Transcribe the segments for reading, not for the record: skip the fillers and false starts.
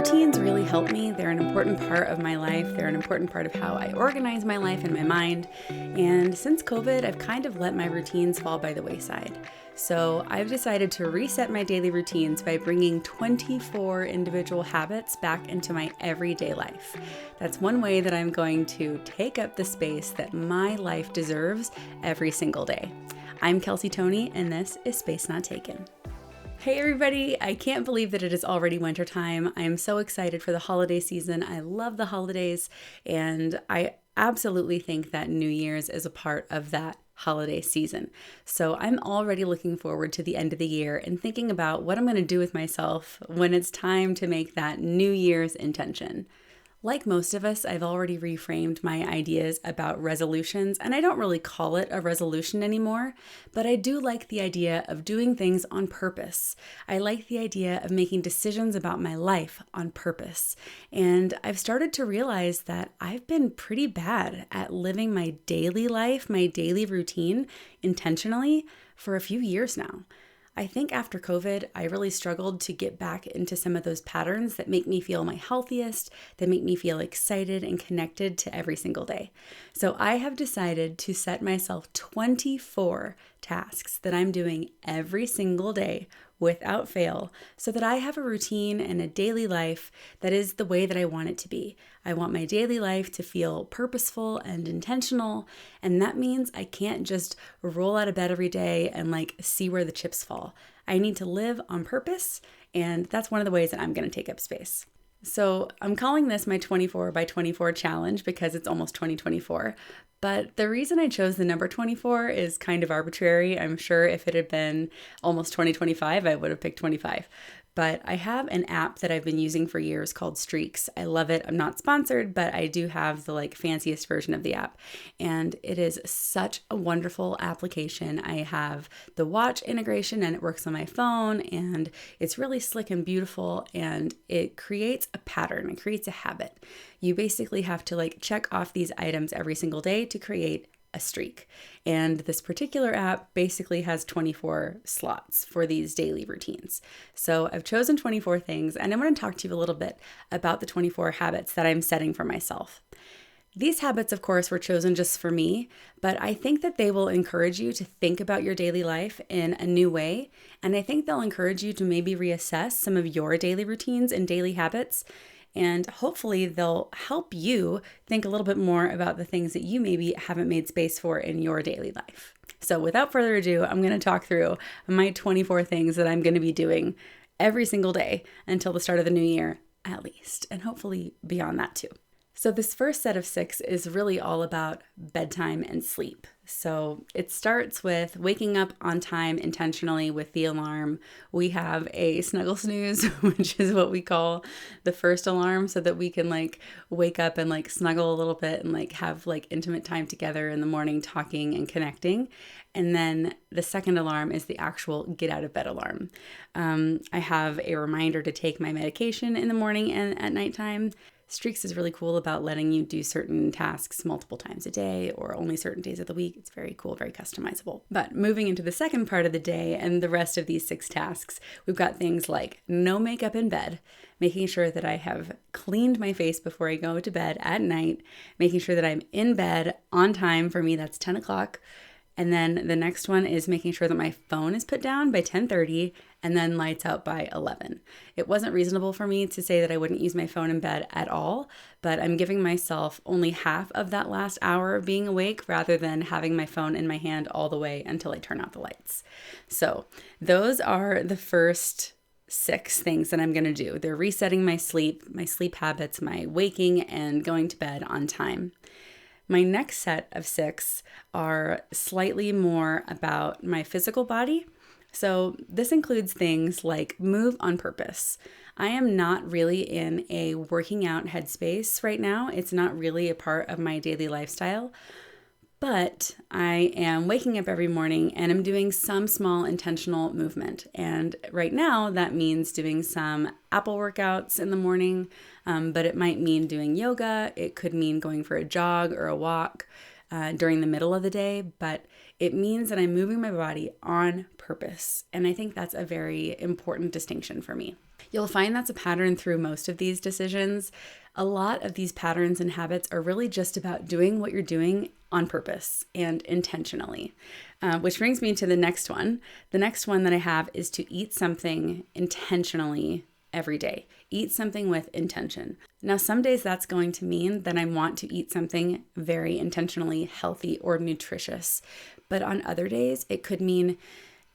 Routines really help me. They're an important part of my life. They're an important part of how I organize my life and my mind. And since COVID, I've kind of let my routines fall by the wayside. So I've decided to reset my daily routines by bringing 24 individual habits back into my everyday life. That's one way that I'm going to take up the space that my life deserves every single day. I'm Kelsey Toney, and this is Space Not Taken. Hey everybody, I can't believe that it is already wintertime. I am so excited for the holiday season. I love the holidays, and I absolutely think that New Year's is a part of that holiday season. So I'm already looking forward to the end of the year and thinking about what I'm going to do with myself when it's time to make that New Year's intention. Like most of us, I've already reframed my ideas about resolutions, and I don't really call it a resolution anymore, but I do like the idea of doing things on purpose. I like the idea of making decisions about my life on purpose, and I've started to realize that I've been pretty bad at living my daily life, my daily routine intentionally for a few years now. I think after COVID, I really struggled to get back into some of those patterns that make me feel my healthiest, that make me feel excited and connected to every single day. So I have decided to set myself 24 tasks that I'm doing every single day without fail, so that I have a routine and a daily life that is the way that I want it to be. I want my daily life to feel purposeful and intentional, and that means I can't just roll out of bed every day and see where the chips fall. I need to live on purpose, and that's one of the ways that I'm going to take up space. So I'm calling this my 24 by 24 challenge because it's almost 2024. But the reason I chose the number 24 is kind of arbitrary. I'm sure if it had been almost 2025, I would have picked 25. But I have an app that I've been using for years called Streaks. I love it. I'm not sponsored, but I do have the fanciest version of the app. And it is such a wonderful application. I have the watch integration and it works on my phone, and it's really slick and beautiful, and it creates a pattern. It creates a habit. You basically have to check off these items every single day to create a streak. And this particular app basically has 24 slots for these daily routines. So I've chosen 24 things, and I'm going to talk to you a little bit about the 24 habits that I'm setting for myself. These habits, of course, were chosen just for me, but I think that they will encourage you to think about your daily life in a new way. And I think they'll encourage you to maybe reassess some of your daily routines and daily habits. And hopefully they'll help you think a little bit more about the things that you maybe haven't made space for in your daily life. So without further ado, I'm going to talk through my 24 things that I'm going to be doing every single day until the start of the new year, at least, and hopefully beyond that too. So this first set of 6 is really all about bedtime and sleep. So it starts with waking up on time intentionally with the alarm. We have a snuggle snooze, which is what we call the first alarm, so that we can wake up and snuggle a little bit and have intimate time together in the morning, talking and connecting. And then the second alarm is the actual get out of bed alarm. I have a reminder to take my medication in the morning and at nighttime. Streaks is really cool about letting you do certain tasks multiple times a day or only certain days of the week. It's very cool, very customizable. But moving into the second part of the day and the rest of these 6 tasks, we've got things like no makeup in bed, making sure that I have cleaned my face before I go to bed at night, making sure that I'm in bed on time. For me, that's 10 o'clock. And then the next one is making sure that my phone is put down by 10:30 and then lights out by 11. It wasn't reasonable for me to say that I wouldn't use my phone in bed at all, but I'm giving myself only half of that last hour of being awake rather than having my phone in my hand all the way until I turn out the lights. So those are the first 6 things that I'm going to do. They're resetting my sleep habits, my waking and going to bed on time. My next set of 6 are slightly more about my physical body. So this includes things like move on purpose. I am not really in a working out headspace right now. It's not really a part of my daily lifestyle. But I am waking up every morning and I'm doing some small intentional movement. And right now that means doing some Apple workouts in the morning, but it might mean doing yoga. It could mean going for a jog or a walk during the middle of the day, but it means that I'm moving my body on purpose. And I think that's a very important distinction for me. You'll find that's a pattern through most of these decisions. A lot of these patterns and habits are really just about doing what you're doing on purpose and intentionally. Which brings me to the next one. The next one that I have is to eat something intentionally every day. Eat something with intention. Now, some days that's going to mean that I want to eat something very intentionally healthy or nutritious. But on other days, it could mean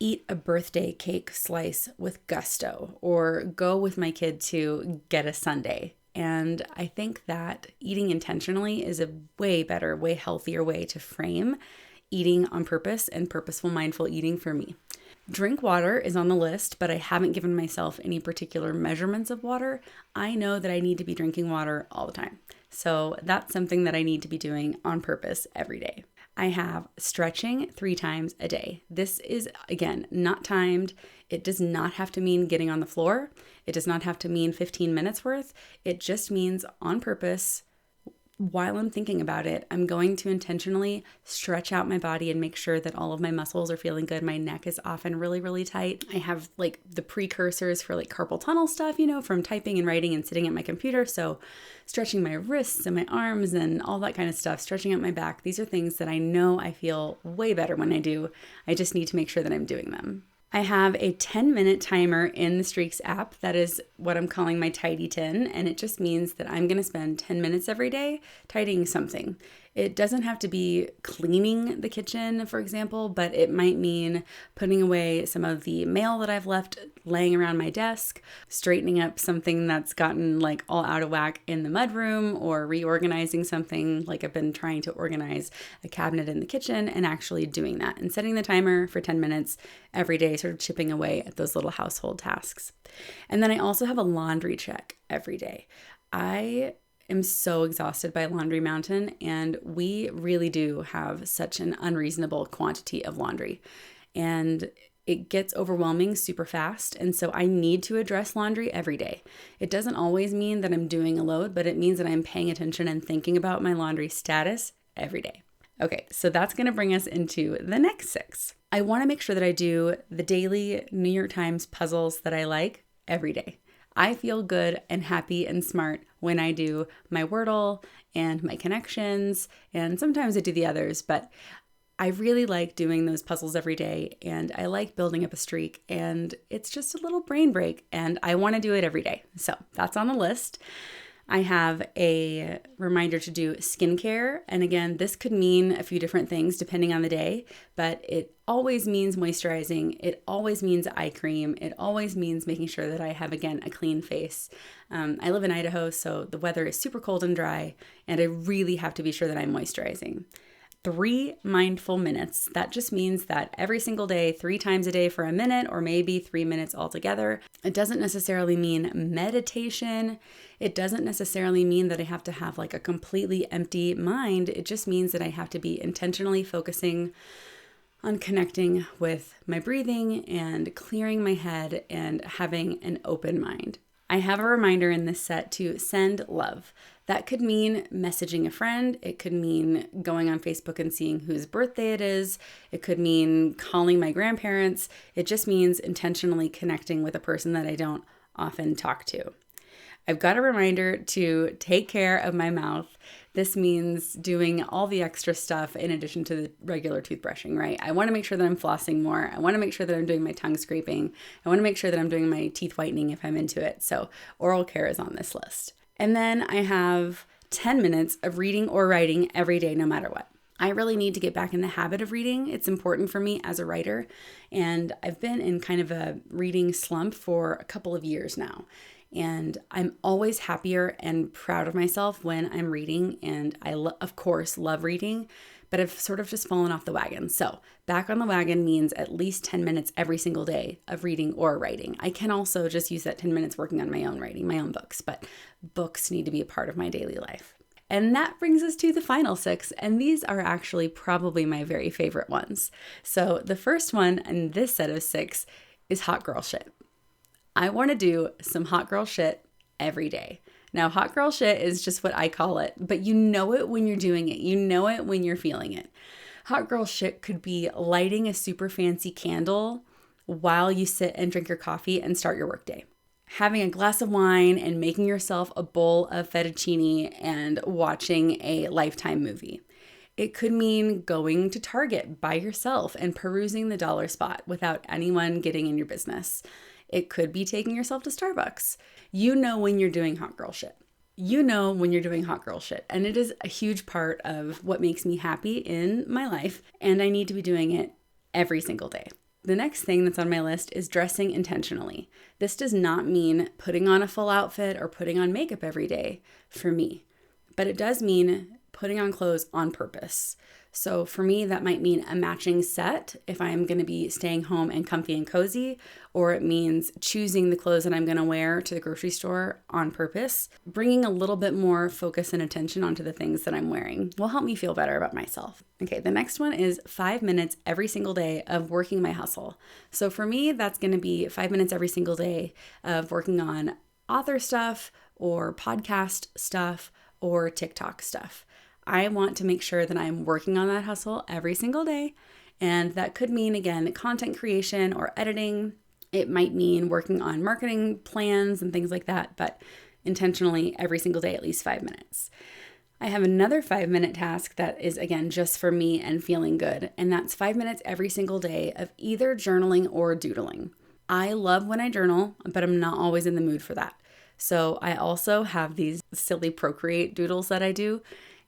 eat a birthday cake slice with gusto, or go with my kid to get a sundae. And I think that eating intentionally is a way better, way healthier way to frame eating on purpose and purposeful mindful eating for me. Drink water is on the list, but I haven't given myself any particular measurements of water. I know that I need to be drinking water all the time. So that's something that I need to be doing on purpose every day. I have stretching 3 times a day. This is, again, not timed. It does not have to mean getting on the floor. It does not have to mean 15 minutes worth. It just means on purpose. While I'm thinking about it, I'm going to intentionally stretch out my body and make sure that all of my muscles are feeling good. My neck is often really, really tight. I have like the precursors for like carpal tunnel stuff, from typing and writing and sitting at my computer. So stretching my wrists and my arms and all that kind of stuff, stretching out my back. These are things that I know I feel way better when I do. I just need to make sure that I'm doing them. I have a 10-minute timer in the Streaks app. That is what I'm calling my tidy 10, and it just means that I'm going to spend 10 minutes every day tidying something. It doesn't have to be cleaning the kitchen, for example, but it might mean putting away some of the mail that I've left laying around my desk, straightening up something that's gotten like all out of whack in the mudroom, or reorganizing something like I've been trying to organize a cabinet in the kitchen, and actually doing that and setting the timer for 10 minutes every day, sort of chipping away at those little household tasks. And then I also have a laundry check every day. I am so exhausted by Laundry Mountain, and we really do have such an unreasonable quantity of laundry, and it gets overwhelming super fast. And so I need to address laundry every day. It doesn't always mean that I'm doing a load, but it means that I'm paying attention and thinking about my laundry status every day. Okay, so that's going to bring us into the next 6. I want to make sure that I do the daily New York Times puzzles that I like every day. I feel good and happy and smart when I do my Wordle and my connections, and sometimes I do the others, but I really like doing those puzzles every day, and I like building up a streak, and it's just a little brain break, and I want to do it every day. So that's on the list. I have a reminder to do skincare. And again, this could mean a few different things depending on the day, but it always means moisturizing. It always means eye cream. It always means making sure that I have, again, a clean face. I live in Idaho, so the weather is super cold and dry, and I really have to be sure that I'm moisturizing. 3 mindful minutes. That just means that every single day, 3 times a day for a minute, or maybe 3 minutes altogether. It doesn't necessarily mean meditation. It doesn't necessarily mean that I have to have like a completely empty mind. It just means that I have to be intentionally focusing on connecting with my breathing and clearing my head and having an open mind. I have a reminder in this set to send love. That could mean messaging a friend. It could mean going on Facebook and seeing whose birthday it is. It could mean calling my grandparents. It just means intentionally connecting with a person that I don't often talk to. I've got a reminder to take care of my mouth. This means doing all the extra stuff in addition to the regular toothbrushing, right? I want to make sure that I'm flossing more. I want to make sure that I'm doing my tongue scraping. I want to make sure that I'm doing my teeth whitening if I'm into it. So oral care is on this list. And then I have 10 minutes of reading or writing every day, no matter what. I really need to get back in the habit of reading. It's important for me as a writer. And I've been in kind of a reading slump for a couple of years now. And I'm always happier and proud of myself when I'm reading. And I, of course, love reading, but I've sort of just fallen off the wagon. So back on the wagon means at least 10 minutes every single day of reading or writing. I can also just use that 10 minutes working on my own writing, my own books, but books need to be a part of my daily life. And that brings us to the final 6, and these are actually probably my very favorite ones. So the first one in this set of 6 is hot girl shit. I want to do some hot girl shit every day. Now, hot girl shit is just what I call it, but you know it when you're doing it. You know it when you're feeling it. Hot girl shit could be lighting a super fancy candle while you sit and drink your coffee and start your workday. having a glass of wine and making yourself a bowl of fettuccine and watching a Lifetime movie. It could mean going to Target by yourself and perusing the dollar spot without anyone getting in your business. It could be taking yourself to Starbucks. You know when you're doing hot girl shit. You know when you're doing hot girl shit. And it is a huge part of what makes me happy in my life. And I need to be doing it every single day. The next thing that's on my list is dressing intentionally. This does not mean putting on a full outfit or putting on makeup every day for me, but it does mean putting on clothes on purpose. So for me, that might mean a matching set if I'm going to be staying home and comfy and cozy, or it means choosing the clothes that I'm going to wear to the grocery store on purpose. Bringing a little bit more focus and attention onto the things that I'm wearing will help me feel better about myself. Okay, the next one is 5 minutes every single day of working my hustle. So for me, that's going to be 5 minutes every single day of working on author stuff or podcast stuff or TikTok stuff. I want to make sure that I'm working on that hustle every single day. And that could mean, again, content creation or editing. It might mean working on marketing plans and things like that, but intentionally every single day, at least 5 minutes. I have another 5-minute task that is, again, just for me and feeling good. And that's 5 minutes every single day of either journaling or doodling. I love when I journal, but I'm not always in the mood for that. So I also have these silly Procreate doodles that I do.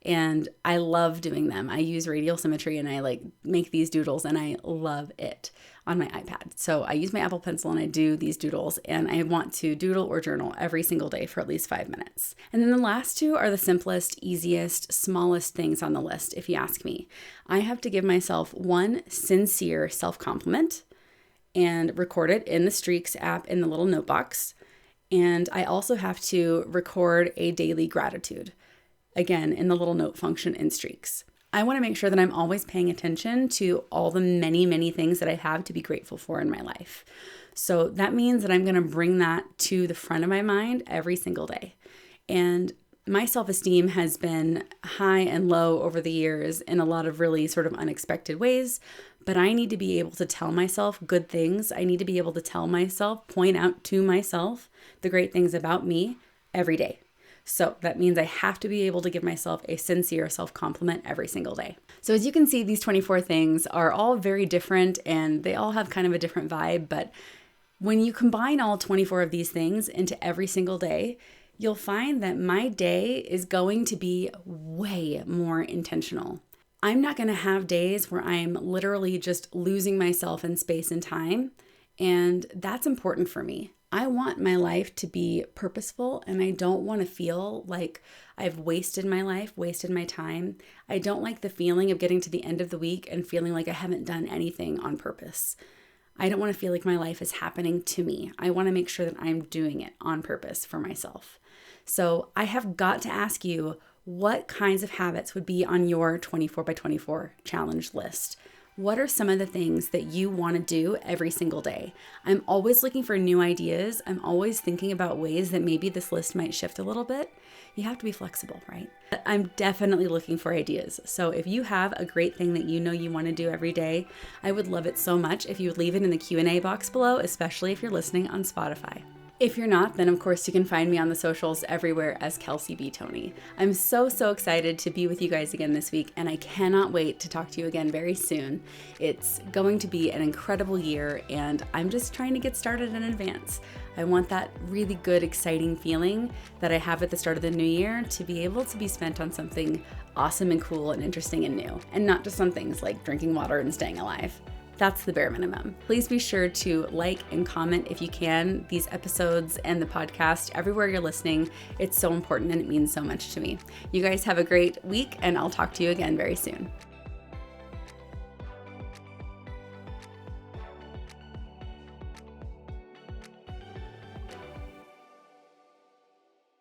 And I love doing them. I use radial symmetry and I make these doodles and I love it on my iPad. So I use my Apple Pencil and I do these doodles and I want to doodle or journal every single day for at least 5 minutes. And then the last two are the simplest, easiest, smallest things on the list, if you ask me. I have to give myself one sincere self-compliment and record it in the Streaks app in the little note box. And I also have to record a daily gratitude. Again, in the little note function in Streaks. I want to make sure that I'm always paying attention to all the many, many things that I have to be grateful for in my life. So that means that I'm going to bring that to the front of my mind every single day. And my self-esteem has been high and low over the years in a lot of really sort of unexpected ways, but I need to be able to tell myself good things. I need to be able to tell myself, point out to myself the great things about me every day. So that means I have to be able to give myself a sincere self-compliment every single day. So as you can see, these 24 things are all very different and they all have kind of a different vibe. But when you combine all 24 of these things into every single day, you'll find that my day is going to be way more intentional. I'm not going to have days where I'm literally just losing myself in space and time. And that's important for me. I want my life to be purposeful and I don't want to feel like I've wasted my life, wasted my time. I don't like the feeling of getting to the end of the week and feeling like I haven't done anything on purpose. I don't want to feel like my life is happening to me. I want to make sure that I'm doing it on purpose for myself. So I have got to ask you, what kinds of habits would be on your 24 by 24 challenge list? What are some of the things that you want to do every single day? I'm always looking for new ideas. I'm always thinking about ways that maybe this list might shift a little bit. You have to be flexible, right? I'm definitely looking for ideas. So if you have a great thing that you know you want to do every day, I would love it so much if you would leave it in the Q&A box below, especially if you're listening on Spotify. If you're not, then of course you can find me on the socials everywhere as Kelsey Toney. I'm so excited to be with you guys again this week, and I cannot wait to talk to you again very soon. It's going to be an incredible year, and I'm just trying to get started in advance. I want that really good, exciting feeling that I have at the start of the new year to be able to be spent on something awesome and cool and interesting and new, and not just on things like drinking water and staying alive. That's the bare minimum. Please be sure to like and comment if you can these episodes and the podcast everywhere you're listening. It's so important and it means so much to me. You guys have a great week and I'll talk to you again very soon.